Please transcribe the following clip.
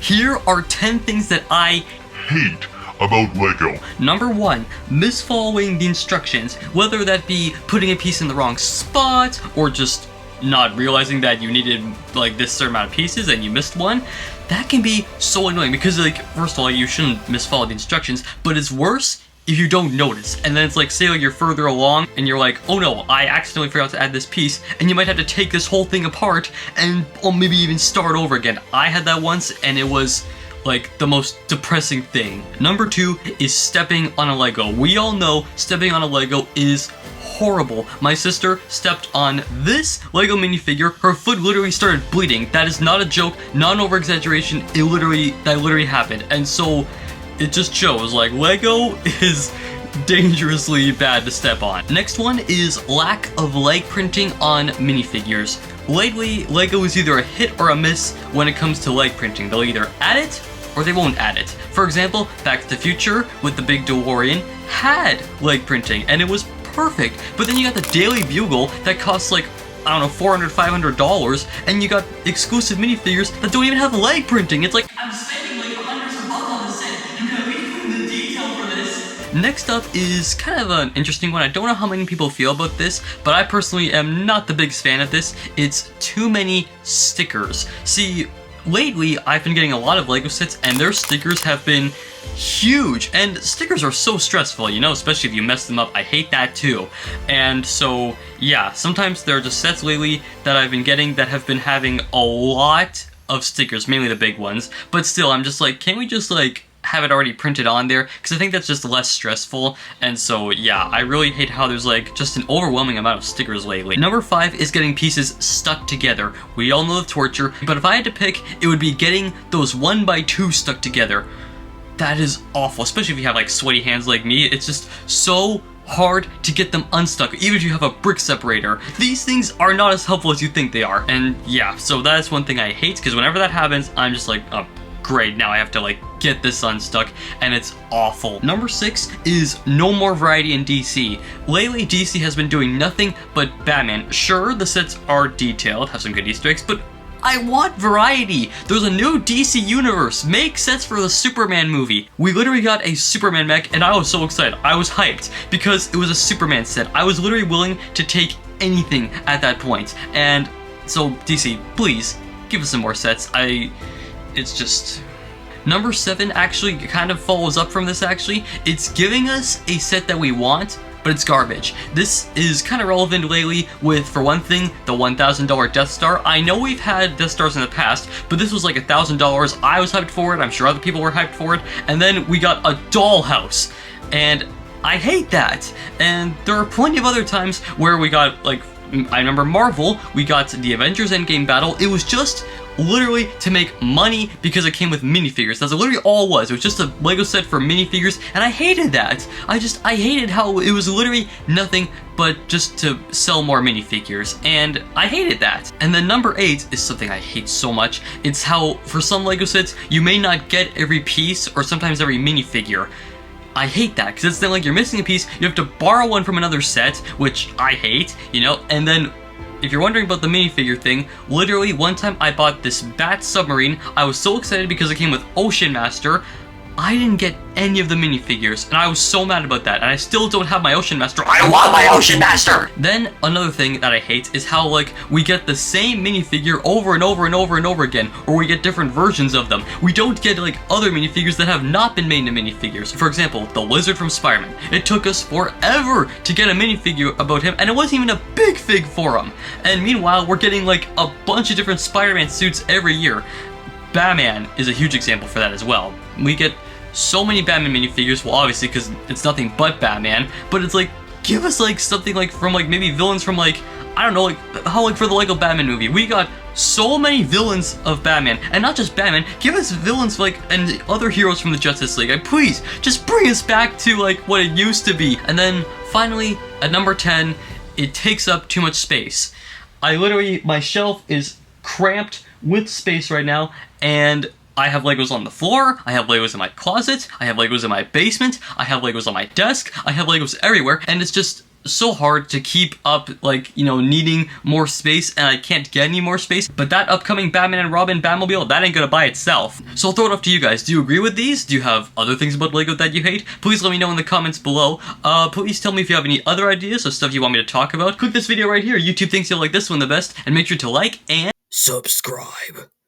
Here are 10 things that I hate about Lego. Number 1, misfollowing the instructions, whether that be putting a piece in the wrong spot or just not realizing that you needed like this certain amount of pieces and you missed one. That can be so annoying because like, first of all, you shouldn't misfollow the instructions, but it's worse if you don't notice. And then it's like, say like you're further along and you're like, oh no, I accidentally forgot to add this piece, and you might have to take this whole thing apart and maybe even start over again. I had that once and it was like the most depressing thing. Number 2 is stepping on a Lego. We all know stepping on a Lego is horrible. My sister stepped on this Lego minifigure. Her foot literally started bleeding. That is not a joke, not an over-exaggeration. That literally happened. And so it just shows like Lego is dangerously bad to step on. Next one is lack of leg printing on minifigures. Lately, Lego is either a hit or a miss when it comes to leg printing. They'll either add it or they won't add it. For example, Back to the Future with the big DeLorean had leg printing and it was perfect. But then you got the Daily Bugle that costs like, I don't know, $400, $500, and you got exclusive minifigures that don't even have leg printing. It's like, I'm spending like hundreds of bucks on this set. You can at least put in the detail for this. Next up is kind of an interesting one. I don't know how many people feel about this, but I personally am not the biggest fan of this. It's too many stickers. See, lately I've been getting a lot of Lego sets and their stickers have been huge, and stickers are so stressful, you know, especially if you mess them up. I hate that too. And so yeah, sometimes there are just sets lately that I've been getting that have been having a lot of stickers, mainly the big ones, but still I'm just like, can't we just like have it already printed on there? Because I think that's just less stressful. And so yeah, I really hate how there's like just an overwhelming amount of stickers lately. Number 5 is getting pieces stuck together. We all know the torture, but if I had to pick, it would be getting those 1x2 stuck together. That is awful, especially if you have like sweaty hands like me. It's just so hard to get them unstuck, even if you have a brick separator. These things are not as helpful as you think they are. And yeah, so that's one thing I hate, because whenever that happens, I'm just like, oh, great, now I have to like get this unstuck, and it's awful. Number 6 is no more variety in DC. Lately, DC has been doing nothing but Batman. Sure, the sets are detailed, have some good Easter eggs, but I want variety. There's a new DC universe. Make sets for the Superman movie. We literally got a Superman mech and I was so excited. I was hyped because it was a Superman set. I was literally willing to take anything at that point. And so DC, please give us some more sets. It's just... Number 7 actually kind of follows up from this actually. It's giving us a set that we want, but it's garbage. This is kind of relevant lately with, for one thing, the $1,000 Death Star. I know we've had Death Stars in the past, but this was like $1,000. I was hyped for it. I'm sure other people were hyped for it. And then we got a dollhouse, and I hate that. And there are plenty of other times where we got, like, I remember Marvel, we got the Avengers Endgame battle. It was just literally to make money because it came with minifigures. That's literally all it was. It was just a Lego set for minifigures, and I hated that. I hated how it was literally nothing but just to sell more minifigures, and I hated that. And then number 8 is something I hate so much. It's how for some Lego sets, you may not get every piece or sometimes every minifigure. I hate that, because it's then like you're missing a piece, you have to borrow one from another set, which I hate, you know, and then if you're wondering about the minifigure thing, literally one time I bought this Bat submarine. I was so excited because it came with Ocean Master. I didn't get any of the minifigures, and I was so mad about that, and I still don't have my Ocean Master. I want my Ocean Master! Then, another thing that I hate is how, like, we get the same minifigure over and over and over and over again, or we get different versions of them. We don't get, like, other minifigures that have not been made into minifigures. For example, the Lizard from Spider-Man. It took us forever to get a minifigure about him, and it wasn't even a big fig for him. And meanwhile, we're getting, like, a bunch of different Spider-Man suits every year. Batman is a huge example for that as well. We get so many Batman minifigures, well obviously because it's nothing but Batman, but it's like, give us like something like from like maybe villains from like, I don't know, like how like for the Lego Batman movie, we got so many villains of Batman, and not just Batman, give us villains like and other heroes from the Justice League. Like, please, just bring us back to like what it used to be. And then finally, at number 10, it takes up too much space. My shelf is cramped with space right now, and I have Legos on the floor, I have Legos in my closet, I have Legos in my basement, I have Legos on my desk, I have Legos everywhere, and it's just so hard to keep up, like, you know, needing more space, and I can't get any more space. But that upcoming Batman and Robin Batmobile, that ain't gonna buy itself. So I'll throw it up to you guys. Do you agree with these? Do you have other things about Lego that you hate? Please let me know in the comments below. Please tell me if you have any other ideas or stuff you want me to talk about. Click this video right here. YouTube thinks you'll like this one the best, and make sure to like and subscribe.